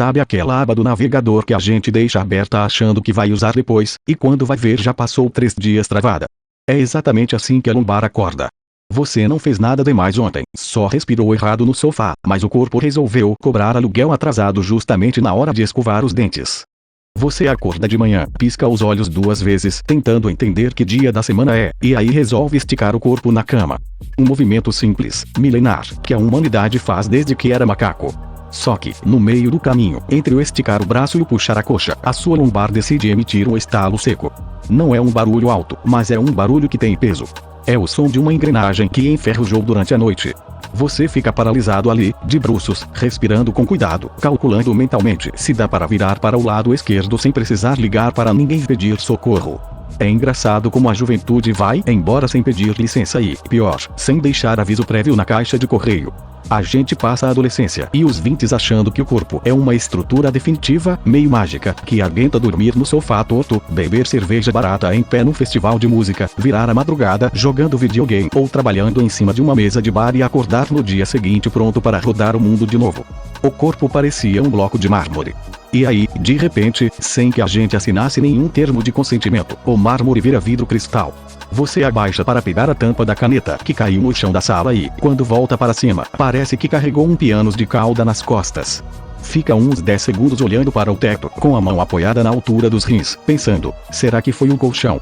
Sabe aquela aba do navegador que a gente deixa aberta achando que vai usar depois, e quando vai ver já passou 3 dias travada? É exatamente assim que a lombar acorda. Você não fez nada demais ontem, só respirou errado no sofá, mas o corpo resolveu cobrar aluguel atrasado justamente na hora de escovar os dentes. Você acorda de manhã, pisca os olhos 2 vezes, tentando entender que dia da semana é, e aí resolve esticar o corpo na cama. Um movimento simples, milenar, que a humanidade faz desde que era macaco. Só que, no meio do caminho, entre o esticar o braço e o puxar a coxa, a sua lombar decide emitir um estalo seco. Não é um barulho alto, mas é um barulho que tem peso. É o som de uma engrenagem que enferrujou durante a noite. Você fica paralisado ali, de bruços, respirando com cuidado, calculando mentalmente se dá para virar para o lado esquerdo sem precisar ligar para ninguém pedir socorro. É engraçado como a juventude vai embora sem pedir licença e, pior, sem deixar aviso prévio na caixa de correio. A gente passa a adolescência e os 20s achando que o corpo é uma estrutura definitiva, meio mágica, que aguenta dormir no sofá torto, beber cerveja barata em pé num festival de música, virar a madrugada jogando videogame ou trabalhando em cima de uma mesa de bar e acordar no dia seguinte pronto para rodar o mundo de novo. O corpo parecia um bloco de mármore. E aí, de repente, sem que a gente assinasse nenhum termo de consentimento, o mármore vira vidro cristal. Você abaixa para pegar a tampa da caneta que caiu no chão da sala e, quando volta para cima, parece que carregou um piano de cauda nas costas. Fica uns 10 segundos olhando para o teto, com a mão apoiada na altura dos rins, pensando, será que foi o colchão?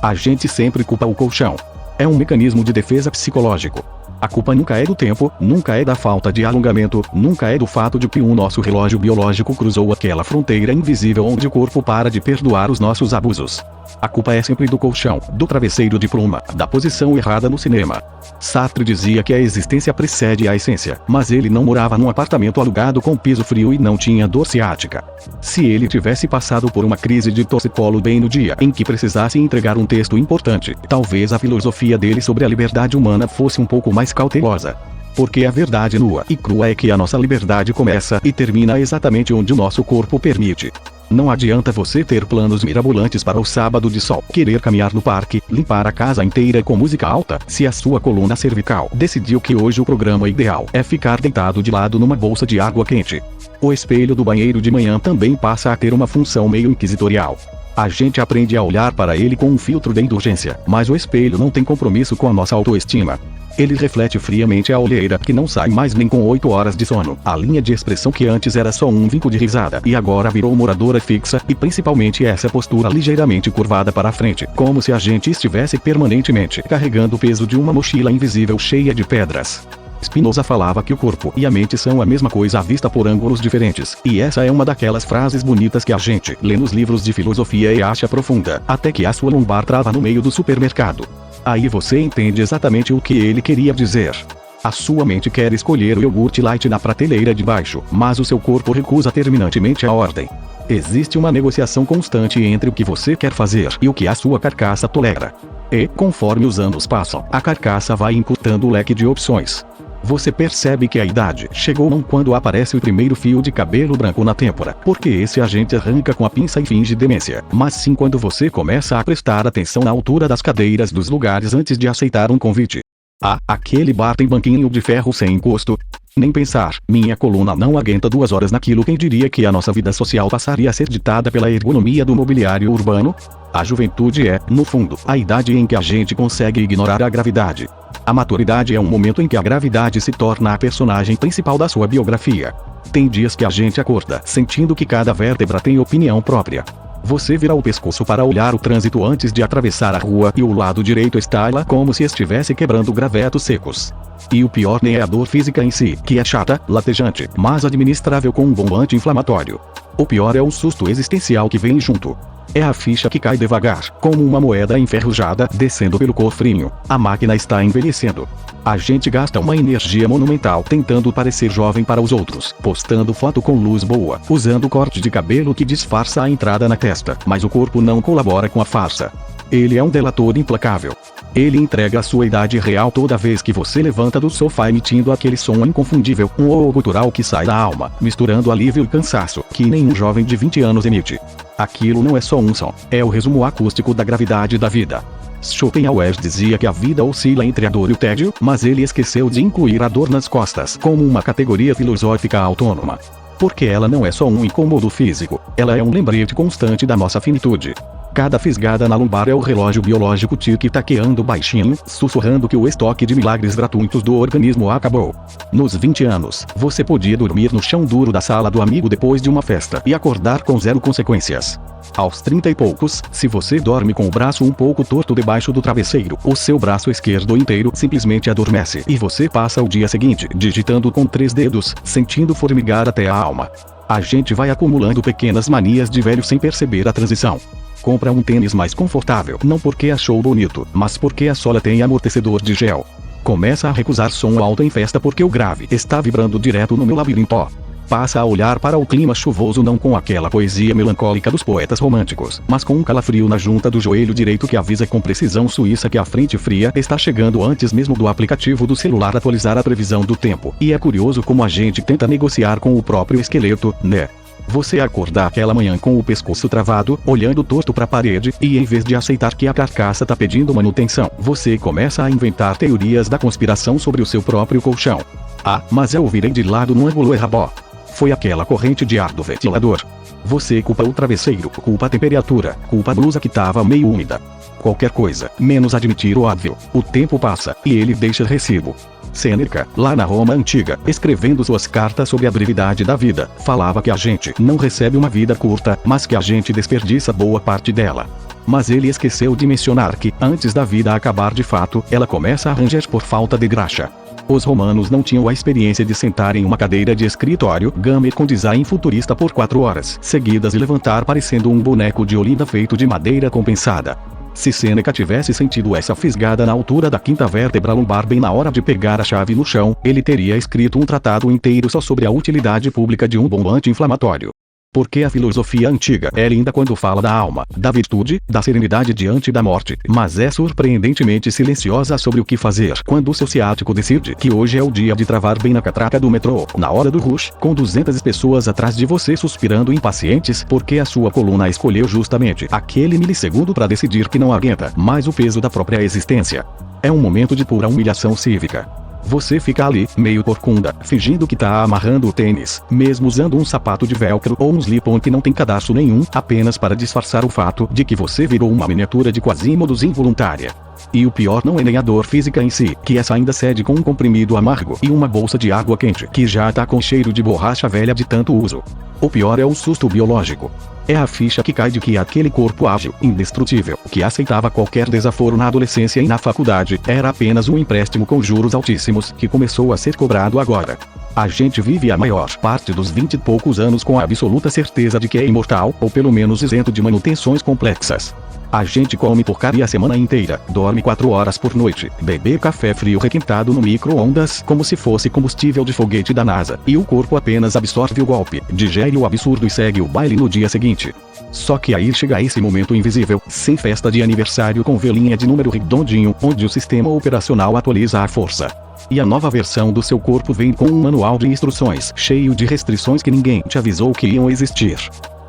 A gente sempre culpa o colchão. É um mecanismo de defesa psicológico. A culpa nunca é do tempo, nunca é da falta de alongamento, nunca é do fato de que o nosso relógio biológico cruzou aquela fronteira invisível onde o corpo para de perdoar os nossos abusos. A culpa é sempre do colchão, do travesseiro de pluma, da posição errada no cinema. Sartre dizia que a existência precede a essência, mas ele não morava num apartamento alugado com piso frio e não tinha dor ciática. Se ele tivesse passado por uma crise de torcicolo bem no dia em que precisasse entregar um texto importante, talvez a filosofia dele sobre a liberdade humana fosse um pouco mais cautelosa. Porque a verdade nua e crua é que a nossa liberdade começa e termina exatamente onde o nosso corpo permite. Não adianta você ter planos mirabolantes para o sábado de sol, querer caminhar no parque, limpar a casa inteira com música alta, se a sua coluna cervical decidiu que hoje o programa ideal é ficar deitado de lado numa bolsa de água quente. O espelho do banheiro de manhã também passa a ter uma função meio inquisitorial. A gente aprende a olhar para ele com um filtro de indulgência, mas o espelho não tem compromisso com a nossa autoestima. Ele reflete friamente a olheira que não sai mais nem com 8 horas de sono, a linha de expressão que antes era só um vinco de risada e agora virou moradora fixa, e principalmente essa postura ligeiramente curvada para a frente, como se a gente estivesse permanentemente carregando o peso de uma mochila invisível cheia de pedras. Spinoza falava que o corpo e a mente são a mesma coisa à vista por ângulos diferentes, e essa é uma daquelas frases bonitas que a gente lê nos livros de filosofia e acha profunda, até que a sua lombar trava no meio do supermercado. Aí você entende exatamente o que ele queria dizer. A sua mente quer escolher o iogurte light na prateleira de baixo, mas o seu corpo recusa terminantemente a ordem. Existe uma negociação constante entre o que você quer fazer e o que a sua carcaça tolera. E, conforme os anos passam, a carcaça vai encurtando o leque de opções. Você percebe que a idade chegou não quando aparece o primeiro fio de cabelo branco na têmpora, porque esse a gente arranca com a pinça e finge demência, mas sim quando você começa a prestar atenção na altura das cadeiras dos lugares antes de aceitar um convite. Ah, aquele bar tem banquinho de ferro sem encosto? Nem pensar, minha coluna não aguenta 2 horas naquilo. Quem diria que a nossa vida social passaria a ser ditada pela ergonomia do mobiliário urbano? A juventude é, no fundo, a idade em que a gente consegue ignorar a gravidade. A maturidade é um momento em que a gravidade se torna a personagem principal da sua biografia. Tem dias que a gente acorda sentindo que cada vértebra tem opinião própria. Você vira o pescoço para olhar o trânsito antes de atravessar a rua e o lado direito estala como se estivesse quebrando gravetos secos. E o pior nem é a dor física em si, que é chata, latejante, mas administrável com um bom anti-inflamatório. O pior é o susto existencial que vem junto. É a ficha que cai devagar, como uma moeda enferrujada, descendo pelo cofrinho. A máquina está envelhecendo. A gente gasta uma energia monumental tentando parecer jovem para os outros, postando foto com luz boa, usando corte de cabelo que disfarça a entrada na testa, mas o corpo não colabora com a farsa. Ele é um delator implacável. Ele entrega a sua idade real toda vez que você levanta do sofá emitindo aquele som inconfundível, um "oh" gutural que sai da alma, misturando alívio e cansaço, que nenhum jovem de 20 anos emite. Aquilo não é só um som, é o resumo acústico da gravidade da vida. Schopenhauer dizia que a vida oscila entre a dor e o tédio, mas ele esqueceu de incluir a dor nas costas como uma categoria filosófica autônoma. Porque ela não é só um incômodo físico, ela é um lembrete constante da nossa finitude. Cada fisgada na lombar é o relógio biológico tic-taqueando baixinho, sussurrando que o estoque de milagres gratuitos do organismo acabou. Nos 20 anos, você podia dormir no chão duro da sala do amigo depois de uma festa e acordar com 0 consequências. Aos 30 e poucos, se você dorme com o braço um pouco torto debaixo do travesseiro, o seu braço esquerdo inteiro simplesmente adormece e você passa o dia seguinte digitando com 3 dedos, sentindo formigar até a alma. A gente vai acumulando pequenas manias de velho sem perceber a transição. Compra um tênis mais confortável, não porque achou bonito, mas porque a sola tem amortecedor de gel. Começa a recusar som alto em festa porque o grave está vibrando direto no meu labirinto. Passa a olhar para o clima chuvoso não com aquela poesia melancólica dos poetas românticos, mas com um calafrio na junta do joelho direito que avisa com precisão suíça que a frente fria está chegando antes mesmo do aplicativo do celular atualizar a previsão do tempo. E é curioso como a gente tenta negociar com o próprio esqueleto, né? Você acorda aquela manhã com o pescoço travado, olhando torto para a parede, e em vez de aceitar que a carcaça tá pedindo manutenção, você começa a inventar teorias da conspiração sobre o seu próprio colchão. Ah, mas eu virei de lado no ângulo errado. Foi aquela corrente de ar do ventilador. Você culpa o travesseiro, culpa a temperatura, culpa a blusa que tava meio úmida. Qualquer coisa, menos admitir o óbvio. O tempo passa, e ele deixa recibo. Sêneca, lá na Roma antiga, escrevendo suas cartas sobre a brevidade da vida, falava que a gente não recebe uma vida curta, mas que a gente desperdiça boa parte dela. Mas ele esqueceu de mencionar que, antes da vida acabar de fato, ela começa a ranger por falta de graxa. Os romanos não tinham a experiência de sentar em uma cadeira de escritório gamer com design futurista por 4 horas seguidas e levantar parecendo um boneco de Olinda feito de madeira compensada. Se Sêneca tivesse sentido essa fisgada na altura da quinta vértebra lombar bem na hora de pegar a chave no chão, ele teria escrito um tratado inteiro só sobre a utilidade pública de um bom anti-inflamatório. Porque a filosofia antiga é linda quando fala da alma, da virtude, da serenidade diante da morte, mas é surpreendentemente silenciosa sobre o que fazer quando o seu ciático decide que hoje é o dia de travar bem na catraca do metrô, na hora do rush, com 200 pessoas atrás de você suspirando impacientes porque a sua coluna escolheu justamente aquele milissegundo para decidir que não aguenta mais o peso da própria existência. É um momento de pura humilhação cívica. Você fica ali, meio corcunda, fingindo que tá amarrando o tênis, mesmo usando um sapato de velcro ou um slip-on que não tem cadarço nenhum, apenas para disfarçar o fato de que você virou uma miniatura de Quasimodos involuntária. E o pior não é nem a dor física em si, que essa ainda cede com um comprimido amargo e uma bolsa de água quente que já tá com cheiro de borracha velha de tanto uso. O pior é o susto biológico. É a ficha que cai de que aquele corpo ágil, indestrutível, que aceitava qualquer desaforo na adolescência e na faculdade, era apenas um empréstimo com juros altíssimos que começou a ser cobrado agora. A gente vive a maior parte dos 20 e poucos anos com a absoluta certeza de que é imortal, ou pelo menos isento de manutenções complexas. A gente come porcaria a semana inteira, dorme 4 horas por noite, bebe café frio requentado no micro-ondas como se fosse combustível de foguete da NASA, e o corpo apenas absorve o golpe, digere o absurdo e segue o baile no dia seguinte. Só que aí chega esse momento invisível, sem festa de aniversário com velinha de número redondinho, onde o sistema operacional atualiza a força. E a nova versão do seu corpo vem com um manual de instruções, cheio de restrições que ninguém te avisou que iam existir.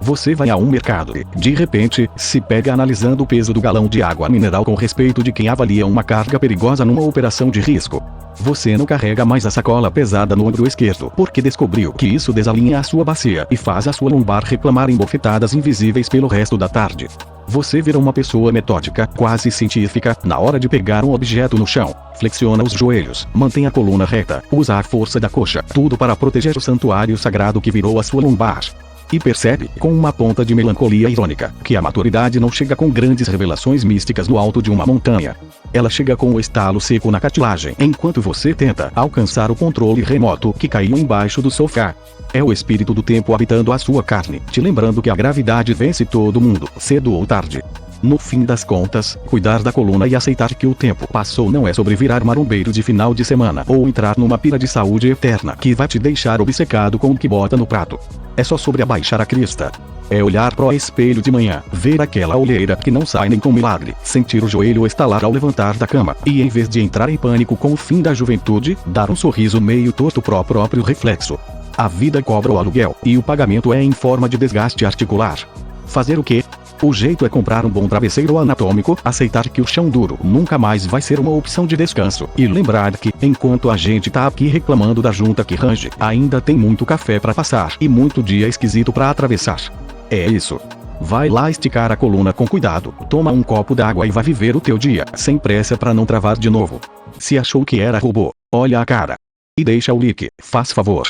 Você vai a um mercado e, de repente, se pega analisando o peso do galão de água mineral com respeito de quem avalia uma carga perigosa numa operação de risco. Você não carrega mais a sacola pesada no ombro esquerdo porque descobriu que isso desalinha a sua bacia e faz a sua lombar reclamar em bofetadas invisíveis pelo resto da tarde. Você vira uma pessoa metódica, quase científica, na hora de pegar um objeto no chão. Flexiona os joelhos, mantém a coluna reta, usa a força da coxa, tudo para proteger o santuário sagrado que virou a sua lombar. E percebe, com uma ponta de melancolia irônica, que a maturidade não chega com grandes revelações místicas no alto de uma montanha. Ela chega com o estalo seco na cartilagem enquanto você tenta alcançar o controle remoto que caiu embaixo do sofá. É o espírito do tempo habitando a sua carne, te lembrando que a gravidade vence todo mundo, cedo ou tarde. No fim das contas, cuidar da coluna e aceitar que o tempo passou não é sobre virar marombeiro de final de semana ou entrar numa pira de saúde eterna que vai te deixar obcecado com o que bota no prato. É só sobre abaixar a crista. É olhar pro espelho de manhã, ver aquela olheira que não sai nem com milagre, sentir o joelho estalar ao levantar da cama, e em vez de entrar em pânico com o fim da juventude, dar um sorriso meio torto pro próprio reflexo. A vida cobra o aluguel, e o pagamento é em forma de desgaste articular. Fazer o quê? O jeito é comprar um bom travesseiro anatômico, aceitar que o chão duro nunca mais vai ser uma opção de descanso, e lembrar que, enquanto a gente tá aqui reclamando da junta que range, ainda tem muito café pra passar e muito dia esquisito pra atravessar. É isso. Vai lá esticar a coluna com cuidado, toma um copo d'água e vai viver o teu dia, sem pressa pra não travar de novo. Se achou que era robô, olha a cara. E deixa o like, faz favor.